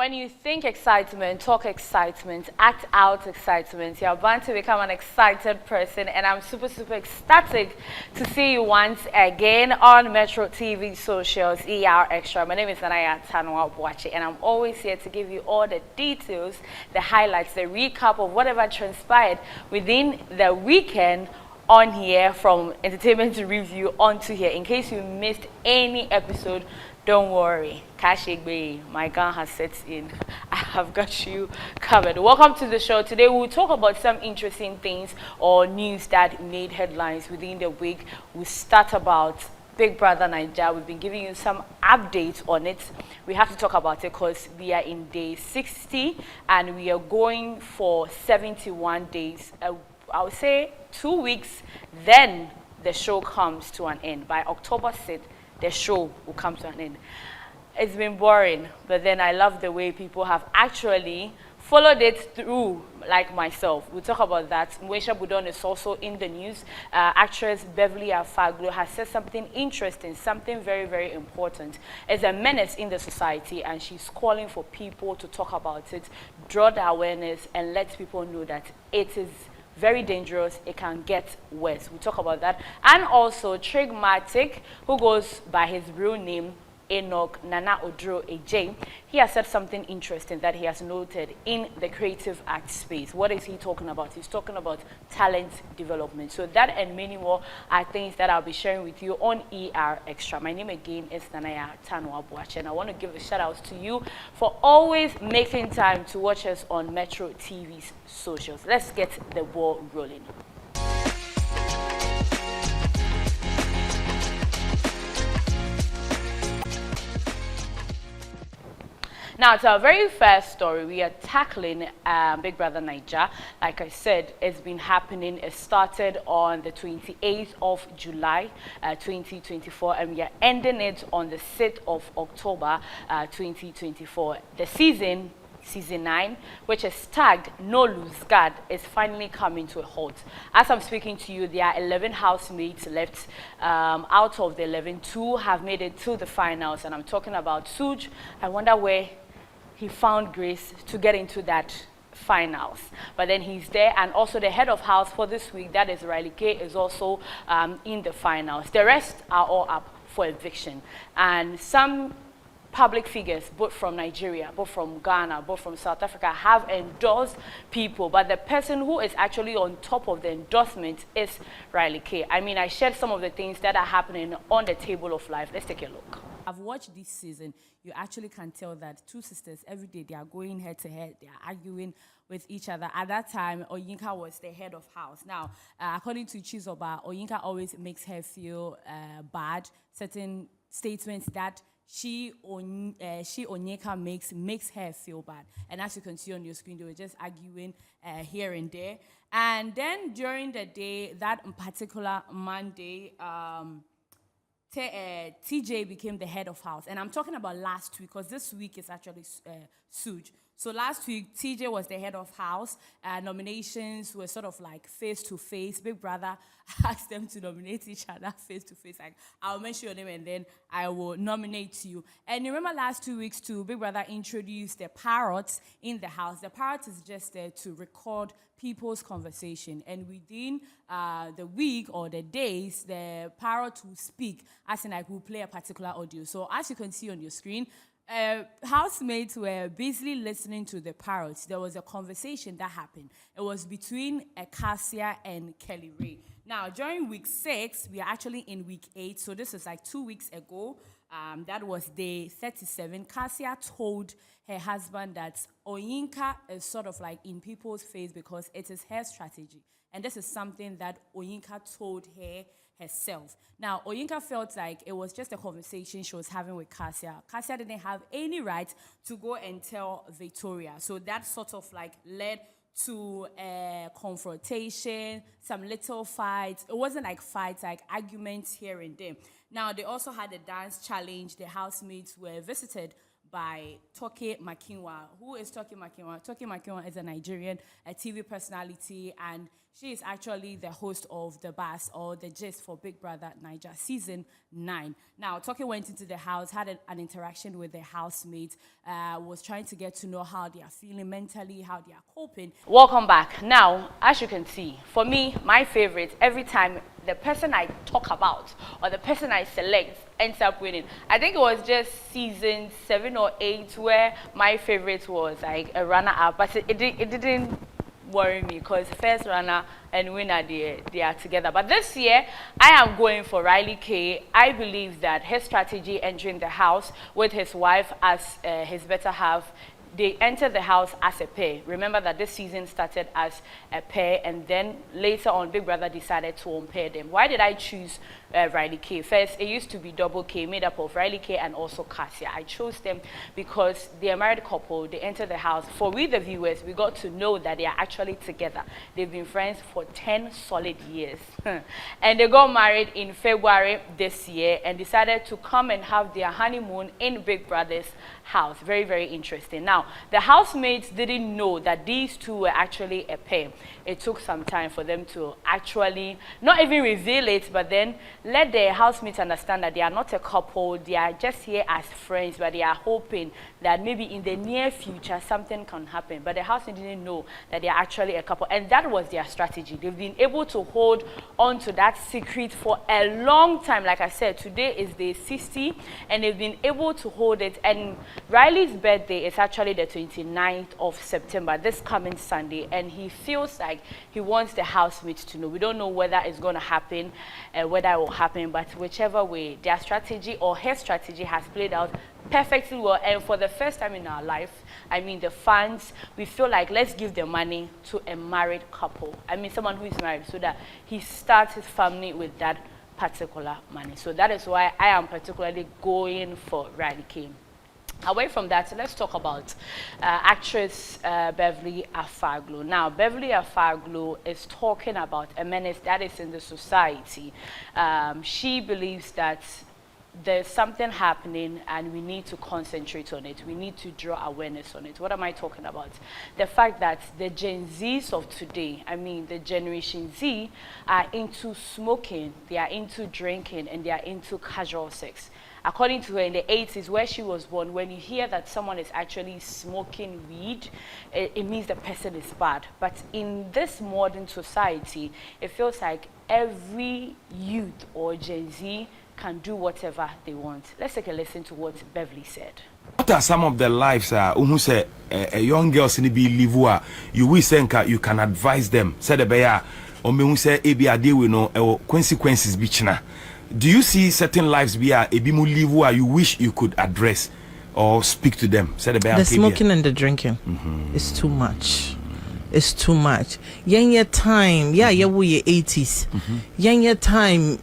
When you think excitement, talk excitement, act out excitement, you're bound to become an excited person. And I'm super, super ecstatic to see you once again on Metro TV socials, ER Extra. My name is Nanaya Tanwa Boache, and I'm always here to give you all the details, the highlights, the recap of whatever transpired within the weekend on here, from entertainment to review onto here. In case you missed any episode, don't worry, Kashigbe, my gun has set in. I have got you covered. Welcome to the show. Today we'll talk about some interesting things or news that made headlines within the week. We'll start about Big Brother Naija. We've been giving you some updates on it. We have to talk about it because we are in day 60 and we are going for 71 days. I would say 2 weeks, then the show comes to an end. By October 6th, the show will come to an end. It's been boring, but then I love the way people have actually followed it through, like myself. We'll talk about that. Mweisha Budon is also in the news. Actress Beverly Afaglo has said something interesting, something very, very important. It's a menace in the society, and she's calling for people to talk about it, draw the awareness, and let people know that it is very dangerous. It can get worse. We'll talk about that. And also Trigmatic, who goes by his real name Enoch Nana Odro AJ, he has said something interesting that he has noted in the creative art space. What is he talking about? He's talking about talent development. So that and many more are things that I'll be sharing with you on ER Extra. My name again is Nanaya Tanwa Boache, and I want to give a shout out to you for always making time to watch us on Metro TV's socials. Let's get the ball rolling. Now, to our very first story, we are tackling Big Brother Naija. Like I said, it's been happening. It started on the 28th of July, 2024, and we are ending it on the 6th of October, 2024. The Season 9, which is tagged No Lose Guard, is finally coming to a halt. As I'm speaking to you, there are 11 housemates left. Out of the 11, 2 have made it to the finals, and I'm talking about Suj. I wonder where he found grace to get into that finals, but then he's there. And also the head of house for this week, that is Riley K, is also in the finals. The rest are all up for eviction, and some public figures, both from Nigeria, both from Ghana, both from South Africa, have endorsed people, but the person who is actually on top of the endorsement is Riley K. I mean, I shared some of the things that are happening on the table of life. Let's take a look. I've watched this season. You actually can tell that two sisters, every day they are going head to head, they are arguing with each other. At that time, Oyinka was the head of house. Now, according to Chizoba, Oyinka always makes her feel bad. Certain statements that Onyeka makes her feel bad. And as you can see on your screen, they were just arguing here and there. And then during the day, that particular Monday, TJ became the head of house. And I'm talking about last week, because this week is actually Suj. So last week, TJ was the head of house. Nominations were sort of like face-to-face. Big Brother asked them to nominate each other face-to-face. Like, I'll mention your name and then I will nominate you. And you remember last 2 weeks too, Big Brother introduced the parrots in the house. The parrot is just there to record people's conversation. And within the week or the days, the parrot will speak, as in like will play a particular audio. So as you can see on your screen, housemates were busily listening to the parrots. There was a conversation that happened. It was between Cassia and Kelly Ray. Now, during week 6, we are actually in week 8, so this is like 2 weeks ago. That was day 37. Cassia told her husband that Oyinka is sort of like in people's face because it is her strategy. And this is something that Oyinka told her herself. Now, Oyinka felt like it was just a conversation she was having with Cassia. Cassia didn't have any right to go and tell Victoria. So that sort of like led to a confrontation, some little fights. It wasn't like fights, like arguments here and there. Now, they also had a dance challenge. The housemates were visited by Toke Makinwa. Who is Toke Makinwa? Toke Makinwa is a Nigerian TV personality, and she is actually the host of The Bass, or The Gist, for Big Brother Niger Season 9. Now, Toke went into the house, had an interaction with the housemates, was trying to get to know how they are feeling mentally, how they are coping. Welcome back. Now, as you can see, for me, my favorite, every time the person I talk about or the person I select ends up winning. I think it was just season 7 or 8 where my favorite was like a runner-up, but it didn't worry me because first runner and winner, they are together. But this year, I am going for Riley K. I believe that his strategy entering the house with his wife as his better half, they entered the house as a pair. Remember that this season started as a pair, and then later on, Big Brother decided to unpair them. Why did I choose Riley K? First, it used to be Double K, made up of Riley K and also Cassia. I chose them because they are a married couple. They entered the house. For we, the viewers, we got to know that they are actually together. They've been friends for 10 solid years. And they got married in February this year and decided to come and have their honeymoon in Big Brother's house. Very, very interesting. Now, the housemates didn't know that these two were actually a pair. It took some time for them to actually not even reveal it, but then let their housemates understand that they are not a couple. They are just here as friends, but they are hoping that maybe in the near future something can happen. But the housemates didn't know that they are actually a couple, and that was their strategy. They've been able to hold on to that secret for a long time. Like I said, today is day 60, and they've been able to hold it. And Riley's birthday is actually the 29th of September, this coming Sunday, and he feels like he wants the housemates to know. We don't know whether it's going to happen, whether it will happen, but whichever way, their strategy or his strategy has played out perfectly well. And for the first time in our life, I mean, the fans, we feel like let's give the money to a married couple. I mean, someone who is married, so that he starts his family with that particular money. So that is why I am particularly going for Riley K. Away from that, let's talk about actress Beverly Afaglo. Now, Beverly Afaglo is talking about a menace that is in the society. She believes that there's something happening and we need to concentrate on it. We need to draw awareness on it. What am I talking about? The fact that the Gen Zs of today, I mean the Generation Z, are into smoking, they are into drinking, and they are into casual sex. According to her, in the 80s, where she was born, when you hear that someone is actually smoking weed, it means the person is bad. But in this modern society, it feels like every youth or Gen Z can do whatever they want. Let's take a listen to what Beverly said. What are some of the lives who say a young girls in the live you wish you can advise them? Say the bear or me say ebi ade we no consequences bichna. Do you see certain lives be a bimu live you wish you could address or speak to them? Say the bear. The smoking and the drinking is too much. It's too much. Young time, yeah, we 80s. Young time.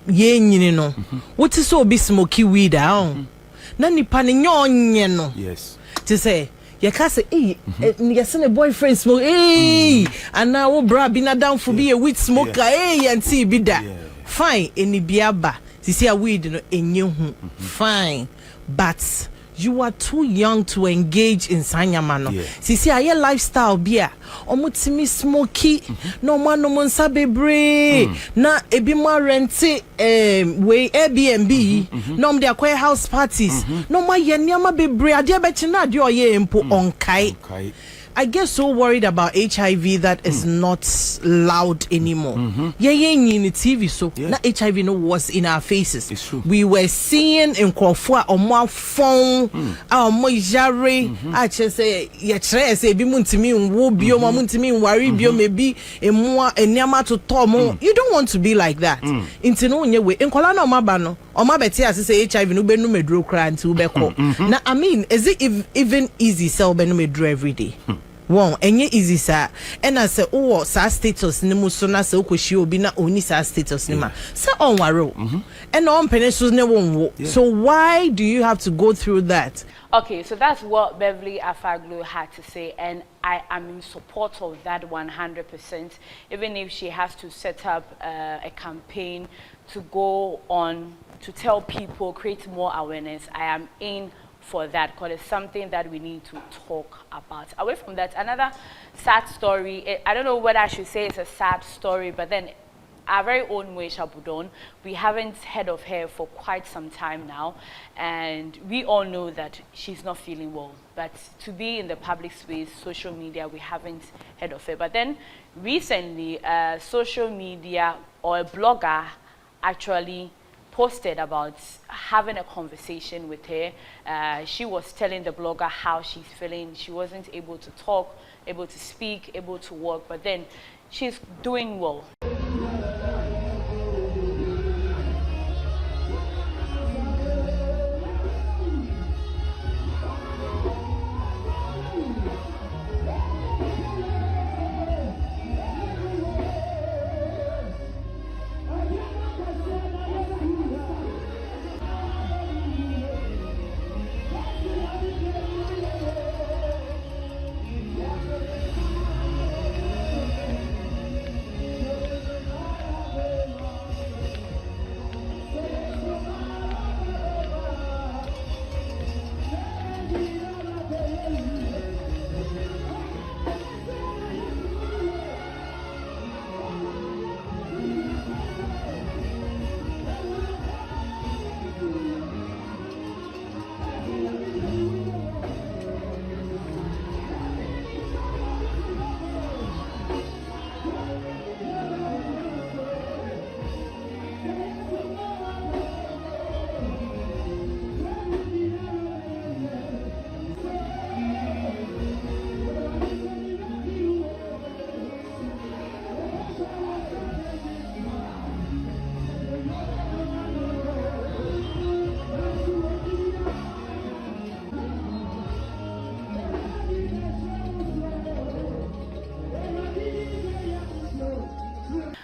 You know, what is so be smoky weed down? Nani panignon, no. Yes. To say, you can't say, you send a boyfriend smoke, and now bra bina down for be a weed smoker, and see be that. Fine, any biaba, to see a weed in you, fine, but you are too young to engage in sanyamano. See, I your lifestyle beer. Omutimi smoky, no man no monsa bebre. Na ebima renti way Airbnb. No de acquire house parties. No ma yenyama bebre. Adia betina dio ye impo on kai. I get so worried about HIV that is not loud anymore. Yeah, in the TV, so not HIV no was in our faces. It's true. We were seeing in Kwafua on my phone, our mojare. I just say, yeah, say, be muntimi wobio, muntimi waribio, maybe a more a nyama to tomo. You don't want to be like that. Into no way. In Kolana Mabano, or my betty as say HIV no be no medro cry to beko. Now, I mean, is it even easy sell benumedro every day? One, any easy sir. And I say, oh, sa status nimu so na se okoshi obi na oni sa status nima. Say on waro. And on penesus ne won. So why do you have to go through that? Okay, so that's what Beverly Afaglo had to say, and I am in support of that 100%. Even if she has to set up a campaign to go on to tell people, create more awareness, I am in for that, because it's something that we need to talk about. Away from that, another sad story, I don't know whether I should say it's a sad story, but then our very own Moesha Budon, we haven't heard of her for quite some time now, and we all know that she's not feeling well. But to be in the public space, social media, we haven't heard of her. But then recently, social media or a blogger actually posted about having a conversation with her. She was telling the blogger how she's feeling. She wasn't able to talk, able to speak, able to walk, but then she's doing well.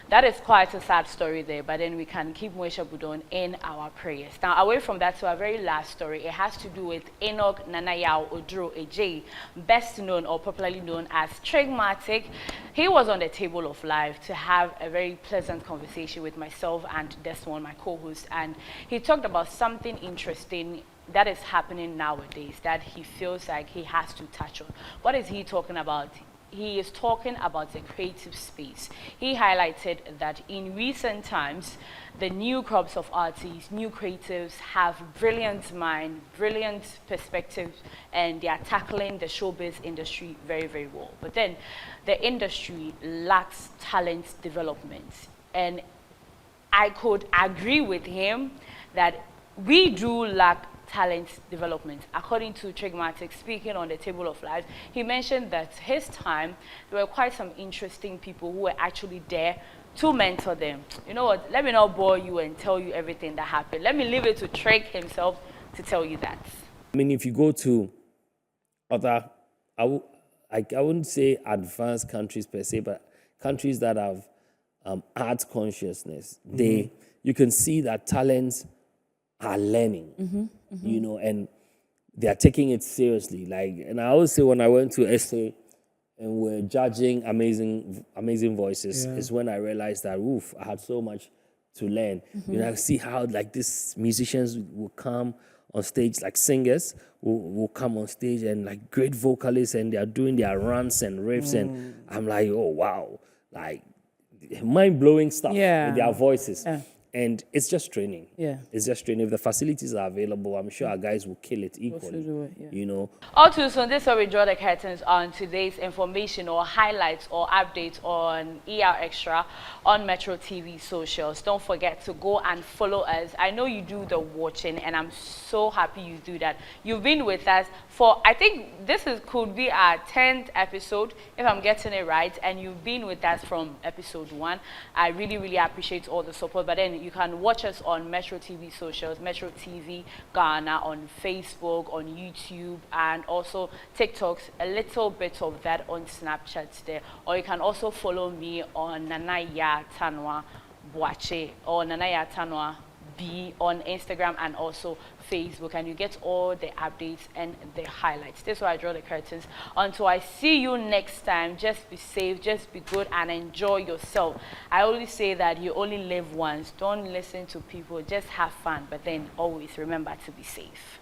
That is quite a sad story there, but then we can keep Moesha Budon in our prayers. Now, away from that to our very last story, it has to do with Enoch Nanayao Odro Ejay, best known or popularly known as Trigmatic. He was on the table of life to have a very pleasant conversation with myself and Desmond, my co-host, and he talked about something interesting that is happening nowadays that he feels like he has to touch on. What is he talking about? He is talking about the creative space. He highlighted that in recent times, the new crops of artists, new creatives have brilliant mind, brilliant perspectives, and they are tackling the showbiz industry very, very well. But then the industry lacks talent development. And I could agree with him that we do lack talent development. According to Trigmatic, speaking on the table of life, he mentioned that his time, there were quite some interesting people who were actually there to mentor them. You know what, let me not bore you and tell you everything that happened. Let me leave it to Trig himself to tell you that. I mean, if you go to other, I wouldn't say advanced countries per se, but countries that have arts consciousness, you can see that talents are learning, you know, and they are taking it seriously. Like, and I always say when I went to SA and we're judging amazing voices, is when I realized that, oof, I had so much to learn. You know, I see how like these musicians will come on stage, like singers will come on stage and like great vocalists, and they are doing their runs and riffs, and I'm like, oh wow, like mind-blowing stuff with their voices. And it's just training. It's just training. If the facilities are available, I'm sure our guys will kill it equally. You know. All too soon, this is where we draw the curtains on today's information or highlights or updates on ER Extra on Metro TV socials. Don't forget to go and follow us. I know you do the watching, and I'm so happy you do that. You've been with us for, I think this could be our 10th episode, if I'm getting it right, and you've been with us from episode 1. I really, really appreciate all the support. But then you can watch us on Metro TV socials, Metro TV Ghana, on Facebook, on YouTube, and also TikToks, a little bit of that on Snapchat there. Or you can also follow me on Nanaya Tanwa Boache or Nanaya Tanwa B on Instagram and also Facebook, and you get all the updates and the highlights. This is where I draw the curtains. Until I see you next time, just be safe, just be good, and enjoy yourself. I always say that you only live once. Don't listen to people, just have fun, but then always remember to be safe.